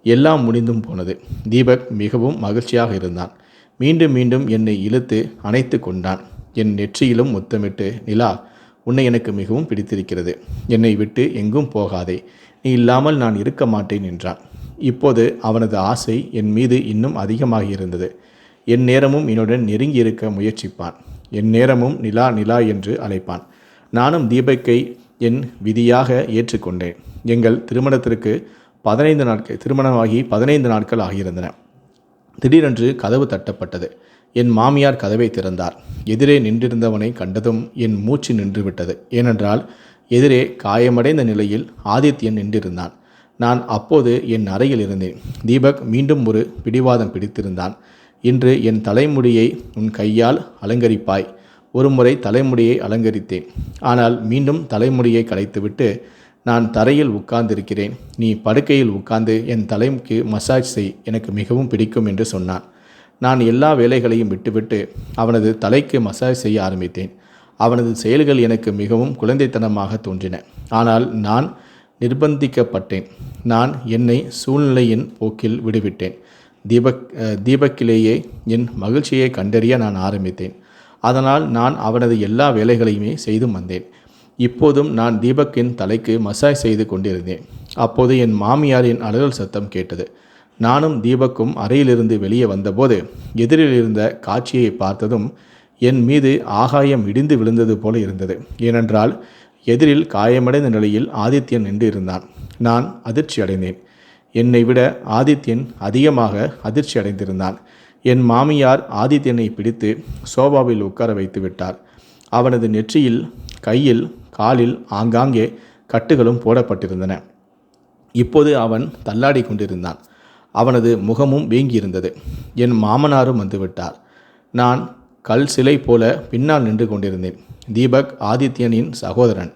எல்லாம் முடிந்தும் போனது. தீபக் மிகவும் மகிழ்ச்சியாக இருந்தான். மீண்டும் மீண்டும் என்னை இழுத்து அணைத்து கொண்டான். என் நெற்றியிலும் முத்தமிட்டு, நிலா, உன்னை எனக்கு மிகவும் பிடித்திருக்கிறது. என்னை விட்டு எங்கும் போகாதே. நீ இல்லாமல் நான் இருக்க மாட்டேன் என்றான். இப்போது அவனது ஆசை என் மீது இன்னும் அதிகமாக இருந்தது. என் நேரமும் என்னுடன் நெருங்கி இருக்க முயற்சிப்பான். என் நேரமும் நிலா நிலா என்று அழைப்பான். நானும் தீபக்கை என் விதியாக ஏற்றுக்கொண்டேன். எங்கள் திருமணத்திற்கு 15 நாட்கள் திருமணமாகி 15 நாட்கள் ஆகியிருந்தன. திடீரென்று கதவு தட்டப்பட்டது. என் மாமியார் கதவை திறந்தார். எதிரே நின்றிருந்தவனை கண்டதும் என் மூச்சு நின்றுவிட்டது. ஏனென்றால் எதிரே காயமடைந்த நிலையில் ஆதித்யன் நின்றிருந்தான். நான் அப்போது என் அறையில் இருந்தேன். தீபக் மீண்டும் ஒரு பிடிவாதம் பிடித்திருந்தான். இன்று என் தலைமுடியை உன் கையால் அலங்கரிப்பாய். ஒரு முறை தலைமுடியை அலங்கரித்தேன். ஆனால் மீண்டும் தலைமுடியை கலைத்துவிட்டு நான் தரையில் உட்கார்ந்திருக்கிறேன். நீ படுக்கையில் உட்கார்ந்து என் தலைக்கு மசாஜ் செய், எனக்கு மிகவும் பிடிக்கும் என்று சொன்னான். நான் எல்லா வேலைகளையும் விட்டுவிட்டு அவனது தலைக்கு மசாஜ் செய்ய ஆரம்பித்தேன். அவனது செயல்கள் எனக்கு மிகவும் குழந்தைத்தனமாக தோன்றின. ஆனால் நான் நிர்பந்திக்கப்பட்டேன். நான் என்னை சூழ்நிலையின் போக்கில் விடுவிட்டேன். தீபக்கிலேயே என் மகிழ்ச்சியை கண்டறிய நான் ஆரம்பித்தேன். அதனால் நான் அவனது எல்லா வேலைகளையுமே செய்து வந்தேன். இப்போதும் நான் தீபக்கின் தலைக்கு மசாஜ் செய்து கொண்டிருந்தேன். அப்போது என் மாமியாரின் அலறல் சத்தம் கேட்டது. நானும் தீபக்கும் அறையிலிருந்து வெளியே வந்தபோது எதிரில் இருந்த காட்சியை பார்த்ததும் என் மீது ஆகாயம் இடிந்து விழுந்தது போல இருந்தது. ஏனென்றால் எதிரில் காயமடைந்த நிலையில் ஆதித்யன் நின்று இருந்தான். நான் அதிர்ச்சி அடைந்தேன். என்னை விட ஆதித்யன் அதிகமாக அதிர்ச்சி அடைந்திருந்தான். என் மாமியார் ஆதித்யனை பிடித்து சோபாவில் உட்கார வைத்து விட்டார். அவனது நெற்றியில், கையில், காலில் ஆங்காங்கே கட்டுகளும் போடப்பட்டிருந்தன. இப்போது அவன் தள்ளாடி கொண்டிருந்தான். அவனது முகமும் வீங்கியிருந்தது. என் மாமனாரும் வந்துவிட்டார். நான் கல் சிலை போல பின்னால் நின்று கொண்டிருந்தேன். தீபக் ஆதித்யனின் சகோதரன்.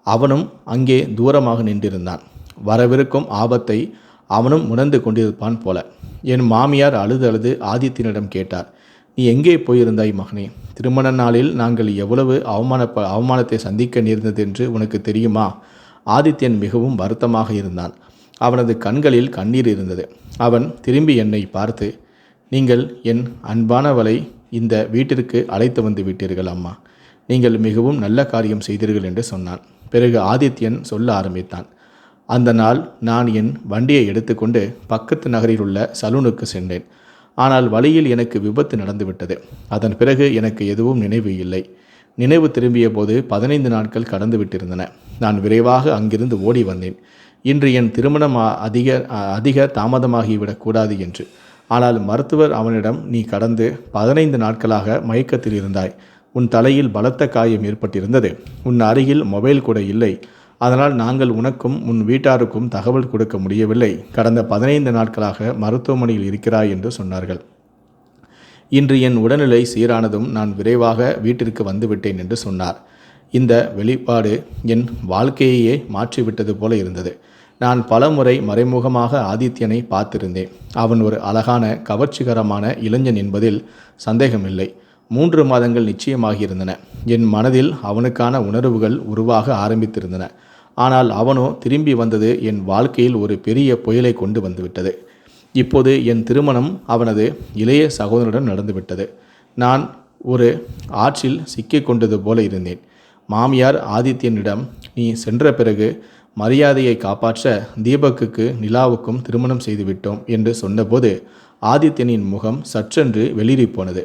அவனும் அங்கே தூரமாக நின்றிருந்தான். வரவிருக்கும் ஆபத்தை அவனும் உணர்ந்து கொண்டிருப்பான் போல. என் மாமியார் அழுது அழுது ஆதித்யனிடம் கேட்டார், நீ எங்கே போயிருந்தாய் மகனே? திருமண நாளில் நாங்கள் எவ்வளவு அவமானத்தை சந்திக்க நேர்ந்தது என்று உனக்கு தெரியுமா? ஆதித்யன் மிகவும் வருத்தமாக இருந்தான். அவனது கண்களில் கண்ணீர் இருந்தது. அவன் திரும்பி என்னை பார்த்து, நீங்கள் என் அன்பானவளை இந்த வீட்டிற்கு அழைத்து வந்து விட்டீர்கள் அம்மா. நீங்கள் மிகவும் நல்ல காரியம் செய்தீர்கள் என்று சொன்னான். பிறகு ஆதித்யன் சொல்ல ஆரம்பித்தான். அந்த நாள் நான் என் வண்டியை எடுத்துக்கொண்டு பக்கத்து நகரில் உள்ள சலூனுக்கு சென்றேன். ஆனால் வழியில் எனக்கு விபத்து நடந்துவிட்டது. அதன் பிறகு எனக்கு எதுவும் நினைவு இல்லை. நினைவு திரும்பிய போது 15 நாட்கள் கடந்து விட்டிருந்தன. நான் விரைவாக அங்கிருந்து ஓடி வந்தேன். இன்று என் திருமணம் அதிக தாமதமாகிவிடக்கூடாது என்று. ஆனால் மருத்துவர் அவனிடம், நீ கடந்து 15 நாட்களாக மயக்கத்தில் இருந்தாய். உன் தலையில் பலத்த காயம் ஏற்பட்டிருந்தது. உன் அருகில் மொபைல் கூட இல்லை. அதனால் நாங்கள் உனக்கும் உன் வீட்டாருக்கும் தகவல் கொடுக்க முடியவில்லை. கடந்த 15 நாட்களாக மருத்துவமனையில் இருக்கிறாய் என்று சொன்னார்கள். இன்று என் உடல்நிலை சீரானதும் நான் விரைவாக வீட்டிற்கு வந்துவிட்டேன் என்று சொன்னார். இந்த வெளிப்பாடு என் வாழ்க்கையையே மாற்றிவிட்டது போல இருந்தது. நான் பலமுறை மறைமுகமாக ஆதித்யனை பார்த்திருந்தேன். அவன் ஒரு அழகான, கவர்ச்சிகரமான இளைஞன் என்பதில் சந்தேகமில்லை. 3 மாதங்கள் நிச்சயமாகியிருந்தன. என் மனதில் அவனுக்கான உணர்வுகள் உருவாக ஆரம்பித்திருந்தன. ஆனால் அவனோ திரும்பி வந்தது என் வாழ்க்கையில் ஒரு பெரிய புயலை கொண்டு வந்துவிட்டது. இப்போது என் திருமணம் அவனது இளைய சகோதரனுடன் நடந்துவிட்டது. நான் ஒரு ஆற்றில் சிக்கிக் கொண்டது போல இருந்தேன். மாமியார் ஆதித்யனிடம், நீ சென்ற பிறகு மரியாதையை காப்பாற்ற தீபக்குக்கு நிலாவுக்கும் திருமணம் செய்துவிட்டோம் என்று சொன்னபோது ஆதித்யனின் முகம் சற்றென்று வெளிரி போனது.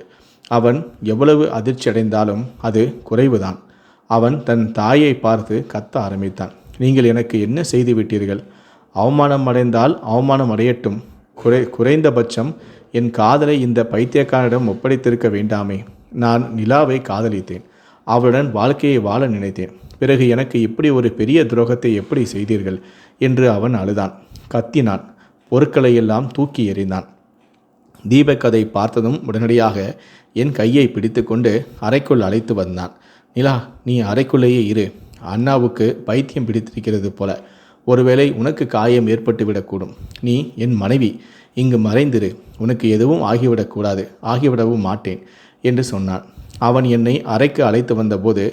அவன் எவ்வளவு அதிர்ச்சி அடைந்தாலும் அது குறைவுதான். அவன் தன் தாயை பார்த்து கத்த ஆரம்பித்தான். நீங்கள் எனக்கு என்ன செய்து விட்டீர்கள்? அவமானம் அடைந்தால் அவமானம் அடையட்டும். குறைந்தபட்சம் என் காதலை இந்த பைத்தியக்காரனிடம் ஒப்படைத்திருக்க வேண்டாமே. நான் நிலாவை காதலித்தேன். அவளுடன் வாழ்க்கையை வாழ நினைத்தேன். பிறகு எனக்கு இப்படி ஒரு பெரிய துரோகத்தை எப்படி செய்தீர்கள் என்று அவன் அழுதான், கத்தினான், பொருட்களையெல்லாம் தூக்கி எறிந்தான். தீபக் அதை பார்த்ததும் உடனடியாக என் கையை பிடித்து கொண்டு அறைக்குள் அழைத்து வந்தான். நிலா, நீ அறைக்குள்ளேயே இரு. அண்ணாவுக்கு பைத்தியம் பிடித்திருக்கிறது போல. ஒருவேளை உனக்கு காயம் ஏற்பட்டுவிடக்கூடும். நீ என் மனைவி, இங்கு மறைந்திரு. உனக்கு எதுவும் ஆகிவிடக்கூடாது, ஆகிவிடவும் மாட்டேன் என்று சொன்னான். அவன் என்னை அறைக்கு அழைத்து வந்தபோது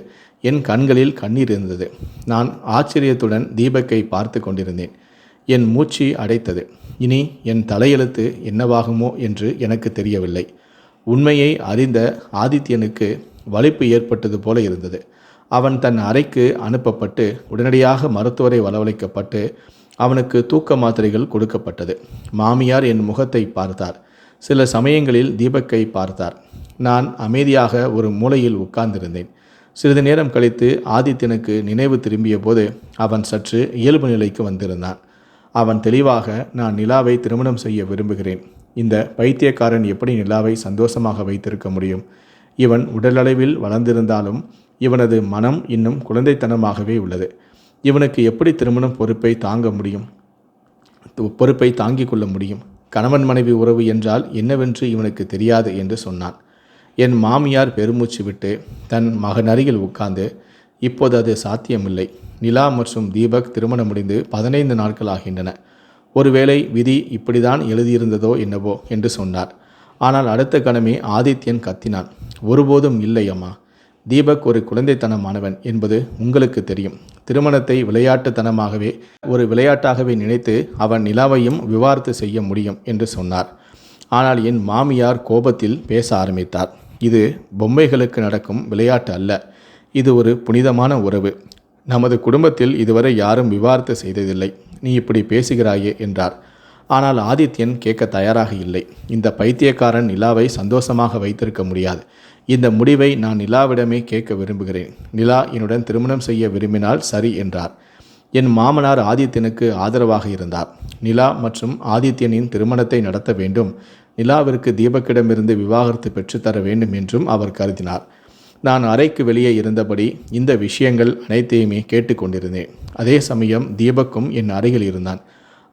என் கண்களில் கண்ணீர் இருந்தது. நான் ஆச்சரியத்துடன் தீபக்கை பார்த்து கொண்டிருந்தேன். என் மூச்சு அடைத்தது. இனி என் தலையெழுத்து என்னவாகுமோ என்று எனக்கு தெரியவில்லை. உண்மையை அறிந்த ஆதித்யனுக்கு வலிப்பு ஏற்பட்டது போல இருந்தது. அவன் தன் அறைக்கு அனுப்பப்பட்டு உடனடியாக மருத்துவரை வரவழைக்கப்பட்டு அவனுக்கு தூக்க மாத்திரைகள் கொடுக்கப்பட்டது. மாமியார் என் முகத்தை பார்த்தார். சில சமயங்களில் தீபக்கை பார்த்தார். நான் அமைதியாக ஒரு மூலையில் உட்கார்ந்திருந்தேன். சிறிது நேரம் கழித்து ஆதித்யனுக்கு நினைவு திரும்பிய போது அவன் சற்று இயல்பு நிலைக்கு வந்திருந்தான். அவன் தெளிவாக, நான் நிலாவை திருமணம் செய்ய விரும்புகிறேன். இந்த பைத்தியக்காரன் எப்படி நிலாவை சந்தோஷமாக வைத்திருக்க முடியும்? இவன் உடலளவில் வளர்ந்திருந்தாலும் இவனது மனம் இன்னும் குழந்தைத்தனமாகவே உள்ளது. இவனுக்கு எப்படி திருமணம் பொறுப்பை தாங்கிக் கொள்ள முடியும்? கணவன் மனைவி உறவு என்றால் என்னவென்று இவனுக்கு தெரியாது என்று சொன்னான். என் மாமியார் பெருமூச்சு விட்டு தன் மகன் அருகில் உட்கார்ந்து, இப்போது அது சாத்தியமில்லை. நிலா மற்றும் தீபக் திருமணம் முடிந்து 15 நாட்கள் ஆகின்றன. ஒருவேளை விதி இப்படிதான் எழுதியிருந்ததோ என்னவோ என்று சொன்னார். ஆனால் அடுத்த கணமே ஆதித்யன் கத்தினான், ஒருபோதும் இல்லை அம்மா. தீபக் ஒரு குழந்தைத்தனமானவன் என்பது உங்களுக்கு தெரியும். திருமணத்தை ஒரு விளையாட்டாகவே நினைத்து அவன் நிலாவையும் விவாகரத்து செய்ய முடியும் என்று சொன்னார். ஆனால் என் மாமியார் கோபத்தில் பேச ஆரம்பித்தார். இது பொம்மைகளுக்கு நடக்கும் விளையாட்டு அல்ல. இது ஒரு புனிதமான உறவு. நமது குடும்பத்தில் இதுவரை யாரும் விவாகரத்து செய்ததில்லை. நீ இப்படி பேசுகிறாயே என்றார். ஆனால் ஆதித்யன் கேட்க தயாராக இல்லை. இந்த பைத்தியக்காரன் நிலாவை சந்தோஷமாக வைத்திருக்க முடியாது. இந்த முடிவை நான் நிலாவிடமே கேட்க விரும்புகிறேன். நிலா என்னுடன் திருமணம் செய்ய விரும்பினால் சரி என்றார். என் மாமனார் ஆதித்யனுக்கு ஆதரவாக இருந்தார். நிலா மற்றும் ஆதித்யனின் திருமணத்தை நடத்த வேண்டும். நிலாவிற்கு தீபக்கிடமிருந்து விவாகரத்து பெற்றுத்தர வேண்டும் என்றும் அவர் கருதினார். நான் அறைக்கு வெளியே இருந்தபடி இந்த விஷயங்கள் அனைத்தையுமே கேட்டுக்கொண்டிருந்தேன். அதே சமயம் தீபக்கும் என் அருகில் இருந்தான்.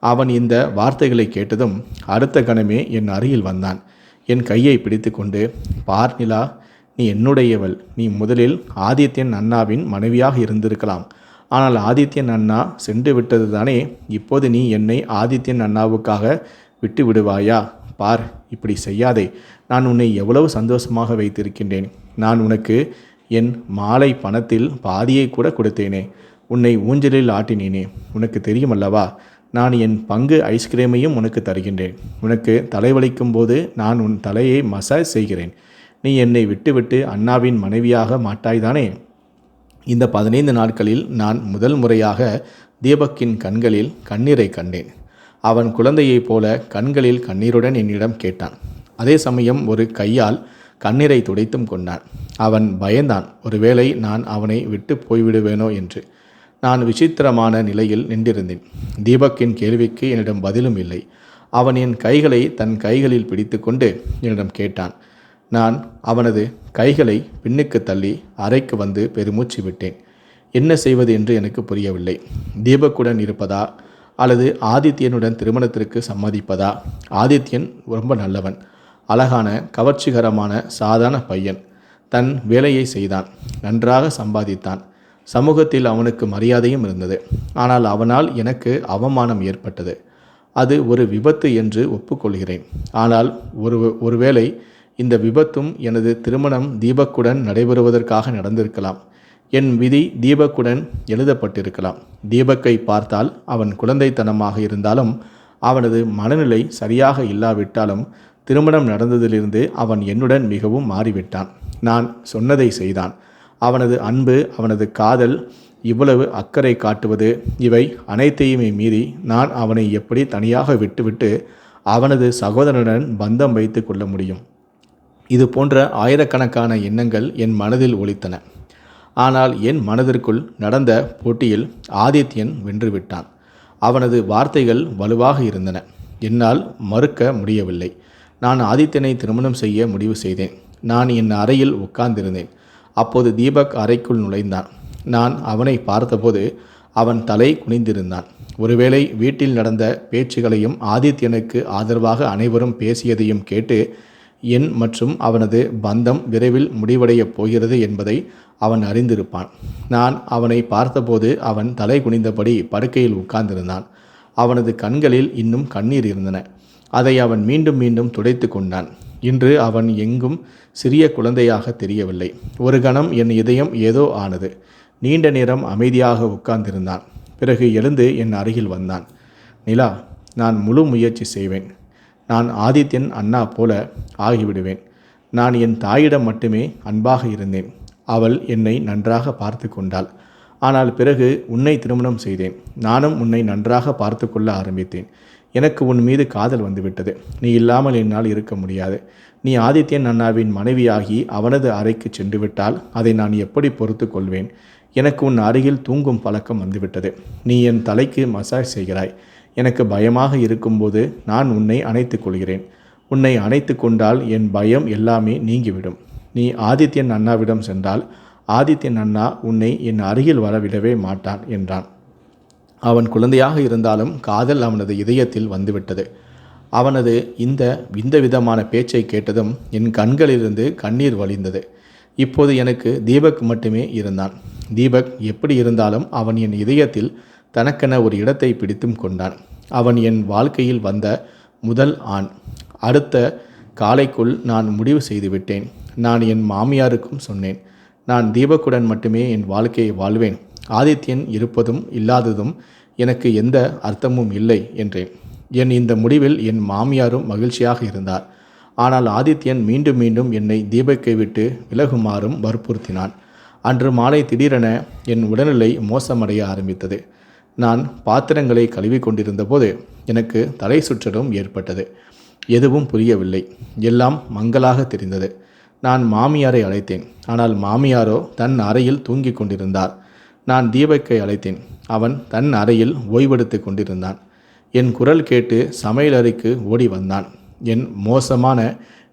அவன் இந்த வார்த்தைகளை கேட்டதும் அடுத்த கணமே என் அருகில் வந்தான். என் கையை பிடித்து கொண்டு, பார் நிலா, நீ என்னுடையவள். நீ முதலில் ஆதித்யன் அண்ணாவின் மனைவியாக இருந்திருக்கலாம். ஆனால் ஆதித்யன் அண்ணா சென்று விட்டது தானே. இப்போது நீ என்னை ஆதித்யன் அண்ணாவுக்காக விட்டு விடுவாயா? பார், இப்படி செய்யாதே. நான் உன்னை எவ்வளவு சந்தோஷமாக வைத்திருக்கின்றேன். நான் உனக்கு என் மாலை பணத்தில் பாதியை கூட கொடுத்தேனே. உன்னை ஊஞ்சலில் ஆட்டினேனே. உனக்கு தெரியுமல்லவா, நான் என் பங்கு ஐஸ்கிரீமையும் உனக்கு தருகின்றேன். உனக்கு தலைவலிக்கும் போது நான் உன் தலையை மசாஜ் செய்கிறேன். நீ என்னை விட்டுவிட்டு அண்ணாவின் மனைவியாக மாட்டாய்தானே? இந்த 15 நாட்களில் நான் முதல் முறையாக தீபக்கின் கண்களில் கண்ணீரை கண்டேன். அவன் குழந்தையைப் போல கண்களில் கண்ணீருடன் என்னிடம் கேட்டான். அதே சமயம் ஒரு கையால் கண்ணீரை துடைத்தும் கொண்டான். அவன் பயந்தான், ஒருவேளை நான் அவனை விட்டு போய்விடுவேனோ என்று. நான் விசித்திரமான நிலையில் நின்றிருந்தேன். தீபக்கின் கேள்விக்கு என்னிடம் பதிலும் இல்லை. அவன் என் கைகளை தன் கைகளில் பிடித்து கொண்டு என்னிடம் கேட்டான். நான் அவனது கைகளை பின்னுக்கு தள்ளி அறைக்கு வந்து பெருமூச்சு விட்டேன். என்ன செய்வது என்று எனக்கு புரியவில்லை. தீபக்குடன் இருப்பதா அல்லது ஆதித்யனுடன் திருமணத்திற்கு சம்மதிப்பதா? ஆதித்யன் ரொம்ப நல்லவன், அழகான, கவர்ச்சிகரமான சாதாரண பையன். தன் வேலையை செய்தான், நன்றாக சம்பாதித்தான். சமூகத்தில் அவனுக்கு மரியாதையும் இருந்தது. ஆனால் அவனால் எனக்கு அவமானம் ஏற்பட்டது. அது ஒரு விபத்து என்று ஒப்புக்கொள்கிறேன். ஆனால் ஒருவேளை இந்த விபத்தும் எனது திருமணம் தீபக்குடன் நடைபெறுவதற்காக நடந்திருக்கலாம். என் விதி தீபக்குடன் எழுதப்பட்டிருக்கலாம். தீபக்கை பார்த்தால் அவன் குழந்தைத்தனமாக இருந்தாலும், அவனது மனநிலை சரியாக இல்லாவிட்டாலும், திருமணம் நடந்ததிலிருந்து அவன் என்னுடன் மிகவும் மாறிவிட்டான். நான் சொன்னதை செய்தான். அவனது அன்பு, அவனது காதல், இவ்வளவு அக்கறை காட்டுவது, இவை அனைத்தையுமே மீறி நான் அவனை எப்படி தனியாக விட்டுவிட்டு அவனது சகோதரனுடன் பந்தம் வைத்து கொள்ள முடியும்? இது போன்ற ஆயிரக்கணக்கான எண்ணங்கள் என் மனதில் ஒலித்தன. ஆனால் என் மனதிற்குள் நடந்த போட்டியில் ஆதித்யன் வென்றுவிட்டான். அவனது வார்த்தைகள் வலுவாக இருந்தன. என்னால் மறுக்க முடியவில்லை. நான் ஆதித்யனை திருமணம் செய்ய முடிவு செய்தேன். நான் என் அறையில் உட்கார்ந்திருந்தேன். அப்போது தீபக் அறைக்குள் நுழைந்தான். நான் அவனை பார்த்தபோது அவன் தலை குனிந்திருந்தான். ஒருவேளை வீட்டில் நடந்த பேச்சுகளையும் ஆதித்யனுக்கு ஆதரவாக அனைவரும் பேசியதையும் கேட்டு என் மற்றும் அவனது பந்தம் விரைவில் முடிவடையப் போகிறது என்பதை அவன் அறிந்திருப்பான். நான் அவனை பார்த்தபோது அவன் தலை குனிந்தபடி படுக்கையில் உட்கார்ந்திருந்தான். அவனது கண்களில் இன்னும் கண்ணீர் இருந்தன. அதை அவன் மீண்டும் மீண்டும் துடைத்து கொண்டான். இன்று அவன் எங்கும் சிறிய குழந்தையாக தெரியவில்லை. ஒரு கணம் என் இதயம் ஏதோ ஆனது. நீண்ட நேரம் அமைதியாக உட்கார்ந்திருந்தான். பிறகு எழுந்து என் அருகில் வந்தான். நிலா, நான் முழு முயற்சி செய்வேன். நான் ஆதித்யன் அண்ணா போல ஆகிவிடுவேன். நான் என் தாயிடம் மட்டுமே அன்பாக இருந்தேன். அவள் என்னை நன்றாக பார்த்து கொண்டாள். ஆனால் பிறகு உன்னை திருமணம் செய்தேன். நானும் உன்னை நன்றாக பார்த்து கொள்ள ஆரம்பித்தேன். எனக்கு உன் மீது காதல் வந்துவிட்டது. நீ இல்லாமல் என்னால் இருக்க முடியாது. நீ ஆதித்யன் அண்ணாவின் மனைவியாகி அவனது அறைக்கு சென்று விட்டால் அதை நான் எப்படி பொறுத்து கொள்வேன்? எனக்கு உன் அருகில் தூங்கும் பழக்கம் வந்துவிட்டது. நீ என் தலைக்கு மசாஜ் செய்கிறாய். எனக்கு பயமாக இருக்கும்போது நான் உன்னை அணைத்துக் கொள்கிறேன். உன்னை அணைத்து கொண்டால் என் பயம் எல்லாமே நீங்கிவிடும். நீ ஆதித்யன் அண்ணாவிடம் சென்றால் ஆதித்யன் அண்ணா உன்னை என் அருகில் வரவிடவே மாட்டான் என்றான். அவன் குழந்தையாக இருந்தாலும் காதல் அவனது இதயத்தில் வந்துவிட்டது. அவனது இந்த விதமான பேச்சை கேட்டதும் என் கண்களிலிருந்து கண்ணீர் வழிந்தது. இப்போது எனக்கு தீபக் மட்டுமே இருந்தான். தீபக் எப்படி இருந்தாலும் அவன் என் இதயத்தில் தனக்கென ஒரு இடத்தை பிடித்தும் கொண்டான். அவன் என் வாழ்க்கையில் வந்த முதல் ஆண். அடுத்த காலைக்குள் நான் முடிவு செய்துவிட்டேன். நான் என் மாமியாருக்கும் சொன்னேன். நான் தீபக்குடன் மட்டுமே என் வாழ்க்கையை வாழ்வேன். ஆதித்யன் இருப்பதும் இல்லாததும் எனக்கு எந்த அர்த்தமும் இல்லை என்றேன். என் இந்த முடிவில் என் மாமியாரும் மகிழ்ச்சியாக இருந்தார். ஆனால் ஆதித்யன் மீண்டும் மீண்டும் என்னை தீபக்கை விட்டு விலகுமாறும் வற்புறுத்தினான். அன்று மாலை திடீரென என் உடல்நிலை மோசமடைய ஆரம்பித்தது. நான் பாத்திரங்களை கழுவி கொண்டிருந்த போது எனக்கு தலை சுற்றலும் ஏற்பட்டது. எதுவும் புரியவில்லை. எல்லாம் மங்கலாக தெரிந்தது. நான் மாமியாரை அழைத்தேன். ஆனால் மாமியாரோ தன் அறையில் தூங்கிக் கொண்டிருந்தார். நான் தீபக்கை அழைத்தேன். அவன் தன் அறையில் ஓய்வெடுத்து கொண்டிருந்தான். என் குரல் கேட்டு சமையலறைக்கு ஓடி வந்தான். என் மோசமான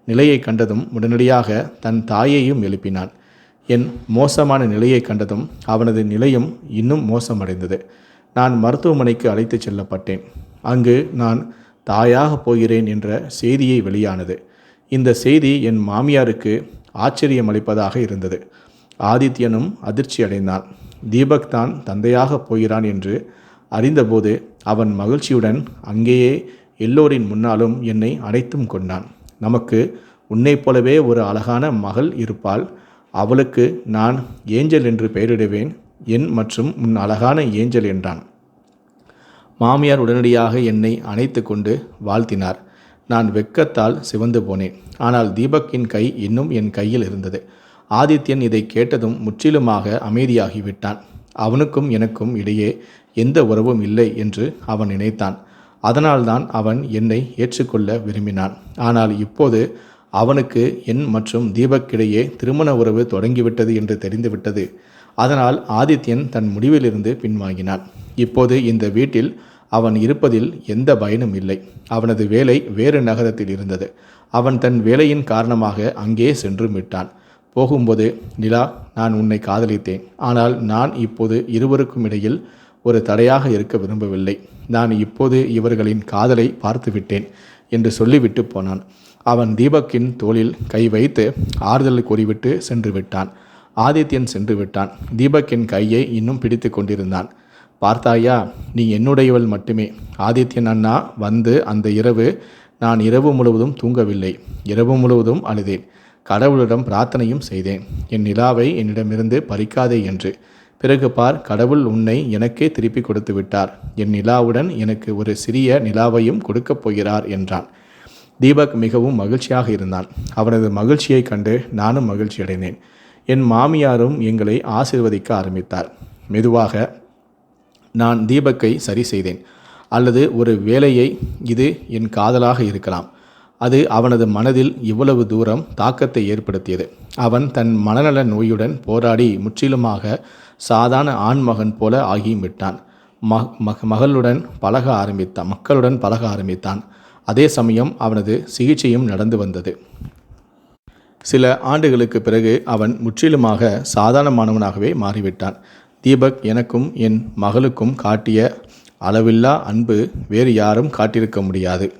நிலையை கண்டதும் உடனடியாக தன் தாயையும் எழுப்பினான். என் மோசமான நிலையை கண்டதும் அவனது நிலையும் இன்னும் மோசமடைந்தது. நான் மருத்துவமனைக்கு அழைத்துச் செல்லப்பட்டேன். அங்கு நான் தாயாக போகிறேன் என்ற செய்தியை வெளியானது. இந்த செய்தி என் மாமியாருக்கு ஆச்சரியமளிப்பதாக இருந்தது. ஆதித்யனும் அதிர்ச்சி அடைந்தான். தீபக் தான் தந்தையாக போகிறான் என்று அறிந்தபோது அவன் மகிழ்ச்சியுடன் அங்கேயே எல்லோரின் முன்னாலும் என்னை அணைத்தும் கொண்டான். நமக்கு உன்னைப் போலவே ஒரு அழகான மகள் இருப்பாள். அவளுக்கு நான் ஏஞ்சல் என்று பெயரிடுவேன். என் மற்றும் உன் அழகான ஏஞ்சல் என்றான். மாமியார் உடனடியாக என்னை அணைத்து கொண்டு வாழ்த்தினார். நான் வெட்கத்தால் சிவந்து போனேன். ஆனால் தீபக்கின் கை இன்னும் என் கையில் இருந்தது. ஆதித்யன் இதை கேட்டதும் முற்றிலுமாக அமைதியாகிவிட்டான். அவனுக்கும் எனக்கும் இடையே எந்த உறவும் இல்லை என்று அவன் நினைத்தான். அதனால்தான் அவன் என்னை ஏற்றுக்கொள்ள விரும்பினான். ஆனால் இப்போது அவனுக்கு என் மற்றும் தீபக்கிடையே திருமண உறவு தொடங்கிவிட்டது என்று தெரிந்துவிட்டது. அதனால் ஆதித்யன் தன் முடிவிலிருந்து பின்வாங்கினான். இப்போது இந்த வீட்டில் அவன் இருப்பதில் எந்த பயனும் இல்லை. அவனது வேலை வேறு நகரத்தில் இருந்தது. அவன் தன் வேலையின் காரணமாக அங்கே சென்று விட்டான். போகும்போது, நிலா, நான் உன்னை காதலித்தேன். ஆனால் நான் இப்போது இருவருக்கும் இடையில் ஒரு தடையாக இருக்க விரும்பவில்லை. நான் இப்போது இவர்களின் காதலை பார்த்துவிட்டேன் என்று சொல்லிவிட்டு போனான். அவன் தீபக்கின் தோளில் கை வைத்து ஆறுதல் கூறிவிட்டு சென்று விட்டான். ஆதித்யன் சென்று விட்டான். தீபக்கின் கையை இன்னும் பிடித்து கொண்டிருந்தான். பார்த்தாயா, நீ என்னுடையவள் மட்டுமே. ஆதித்யன் அண்ணா வந்து அந்த இரவு நான் இரவு முழுவதும் தூங்கவில்லை. இரவு முழுவதும் அழுதேன். கடவுளிடம் பிரார்த்தனையும் செய்தேன், என் நிலாவை என்னிடமிருந்து பறிக்காதே என்று. பிறகு பார், கடவுள் உன்னை எனக்கே திருப்பி கொடுத்து விட்டார். என் நிலாவுடன் எனக்கு ஒரு சிறிய நிலாவையும் கொடுக்கப் போகிறார் என்றான். தீபக் மிகவும் மகிழ்ச்சியாக இருந்தான். அவனது மகிழ்ச்சியை கண்டு நானும் மகிழ்ச்சி அடைந்தேன். என் மாமியாரும் எங்களை ஆசீர்வதிக்க ஆரம்பித்தார். மெதுவாக நான் தீபக்கை சரி செய்தேன். அல்லது ஒரு வேளையை இது என் காதலாக இருக்கலாம். அது அவனது மனதில் இவ்வளவு தூரம் தாக்கத்தை ஏற்படுத்தியது. அவன் தன் மனநல நோயுடன் போராடி முற்றிலுமாக சாதாரண ஆண்மகன் போல ஆகிவிட்டான். மக்களுடன் பழக ஆரம்பித்தான். அதே சமயம் அவனது சிகிச்சையும் நடந்து வந்தது. சில ஆண்டுகளுக்கு பிறகு அவன் முற்றிலுமாக சாதாரணமானவனாகவே மாறிவிட்டான். தீபக் எனக்கும் என் மகளுக்கும் காட்டிய அளவில்லா அன்பு வேறு யாரும் காட்டியிருக்க முடியாது.